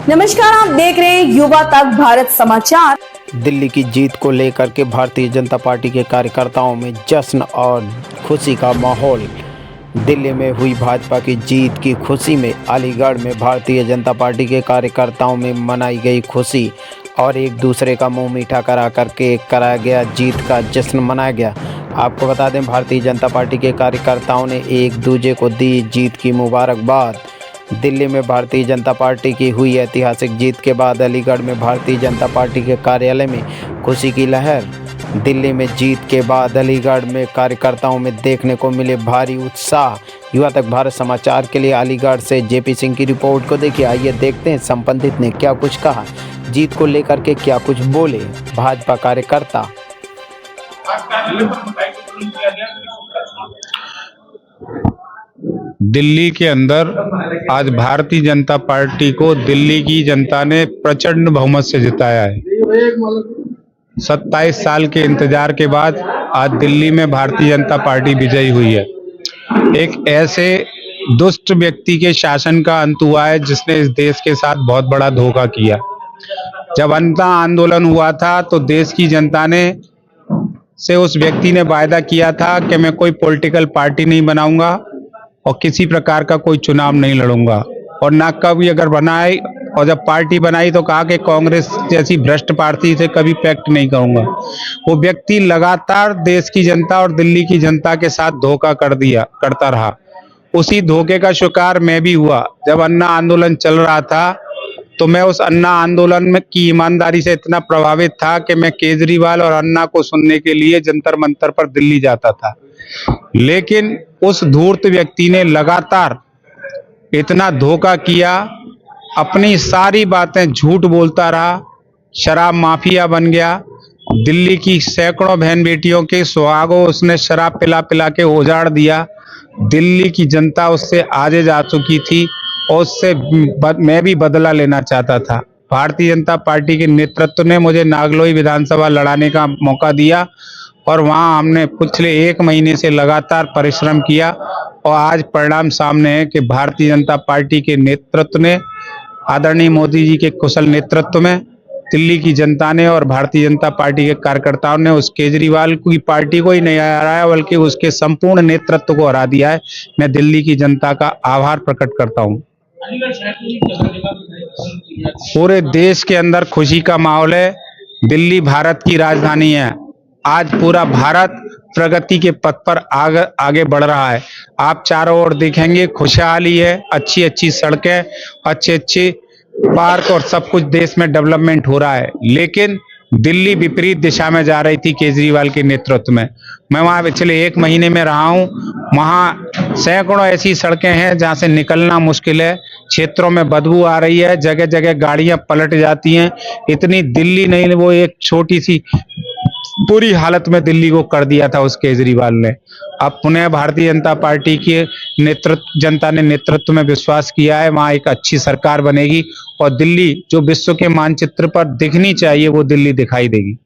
नमस्कार, आप देख रहे हैं युवा तक भारत समाचार। दिल्ली की जीत को लेकर के भारतीय जनता पार्टी के कार्यकर्ताओं में जश्न और खुशी का माहौल। दिल्ली में हुई भाजपा की जीत की खुशी में अलीगढ़ में भारतीय जनता पार्टी के कार्यकर्ताओं में मनाई गई खुशी और एक दूसरे का मुंह मीठा करा करके कराया गया जीत का जश्न मनाया गया। आपको बता दें, भारतीय जनता पार्टी के कार्यकर्ताओं ने एक दूसरे को दी जीत की मुबारकबाद। दिल्ली में भारतीय जनता पार्टी की हुई ऐतिहासिक जीत के बाद अलीगढ़ में भारतीय जनता पार्टी के कार्यालय में खुशी की लहर। दिल्ली में जीत के बाद अलीगढ़ में कार्यकर्ताओं में देखने को मिले भारी उत्साह। युवा तक भारत समाचार के लिए अलीगढ़ से जेपी सिंह की रिपोर्ट को देखिए। आइए देखते हैं संबंधित ने क्या कुछ कहा, जीत को लेकर के क्या कुछ बोले भाजपा कार्यकर्ता। दिल्ली के अंदर आज भारतीय जनता पार्टी को दिल्ली की जनता ने प्रचंड बहुमत से जिताया है। 27 साल के इंतजार के बाद आज दिल्ली में भारतीय जनता पार्टी विजयी हुई है। एक ऐसे दुष्ट व्यक्ति के शासन का अंत हुआ है जिसने इस देश के साथ बहुत बड़ा धोखा किया। जब अन्ना आंदोलन हुआ था तो देश की जनता ने से उस व्यक्ति ने वायदा किया था कि मैं कोई पॉलिटिकल पार्टी नहीं बनाऊंगा और किसी प्रकार का कोई चुनाव नहीं लड़ूंगा, और ना कभी अगर बनाए, और जब पार्टी बनाई तो कहा कि कांग्रेस जैसी भ्रष्ट पार्टी से कभी पैक्ट नहीं करूंगा। वो व्यक्ति लगातार देश की जनता और दिल्ली की जनता के साथ धोखा करता रहा। उसी धोखे का शिकार मैं भी हुआ। जब अन्ना आंदोलन चल रहा था तो मैं उस अन्ना आंदोलन में की ईमानदारी से इतना प्रभावित था कि मैं केजरीवाल और अन्ना को सुनने के लिए जंतर मंतर पर दिल्ली जाता था। लेकिन उस धूर्त व्यक्ति ने लगातार इतना धोखा किया, अपनी सारी बातें झूठ बोलता रहा, शराब माफिया बन गया। दिल्ली की सैकड़ों बहन बेटियों के सुहागों उसने शराब पिला पिला के उजाड़ दिया। दिल्ली की जनता उससे आजे जा चुकी थी और उससे मैं भी बदला लेना चाहता था। भारतीय जनता पार्टी के नेतृत्व ने मुझे नागलोई विधानसभा लड़ाने का मौका दिया और वहां हमने पिछले 1 महीने से लगातार परिश्रम किया और आज परिणाम सामने है कि भारतीय जनता पार्टी के नेतृत्व ने, आदरणीय मोदी जी के कुशल नेतृत्व में, दिल्ली की जनता ने और भारतीय जनता पार्टी के कार्यकर्ताओं ने उस केजरीवाल की पार्टी को ही नहीं हराया बल्कि उसके संपूर्ण नेतृत्व को हरा दिया है। मैं दिल्ली की जनता का आभार प्रकट करता हूं। पूरे देश के अंदर खुशी का माहौल है। दिल्ली भारत की राजधानी है। आज पूरा भारत प्रगति के पथ पर आगे बढ़ रहा है। आप चारों ओर देखेंगे खुशहाली है, अच्छी अच्छी सड़कें, अच्छे अच्छे पार्क और सब कुछ देश में डेवलपमेंट हो रहा है। लेकिन दिल्ली विपरीत दिशा में जा रही थी केजरीवाल के नेतृत्व में। मैं वहां पिछले 1 महीने में रहा हूं। वहां सैकड़ों ऐसी सड़कें हैं जहां से निकलना मुश्किल है। क्षेत्रों में बदबू आ रही है, जगह जगह गाड़ियां पलट जाती हैं। इतनी दिल्ली नहीं, वो एक छोटी सी बुरी हालत में दिल्ली को कर दिया था उस केजरीवाल ने। अब पुनः भारतीय जनता पार्टी के जनता ने नेतृत्व में विश्वास किया है, वहां एक अच्छी सरकार बनेगी और दिल्ली जो विश्व के मानचित्र पर दिखनी चाहिए वो दिल्ली दिखाई देगी।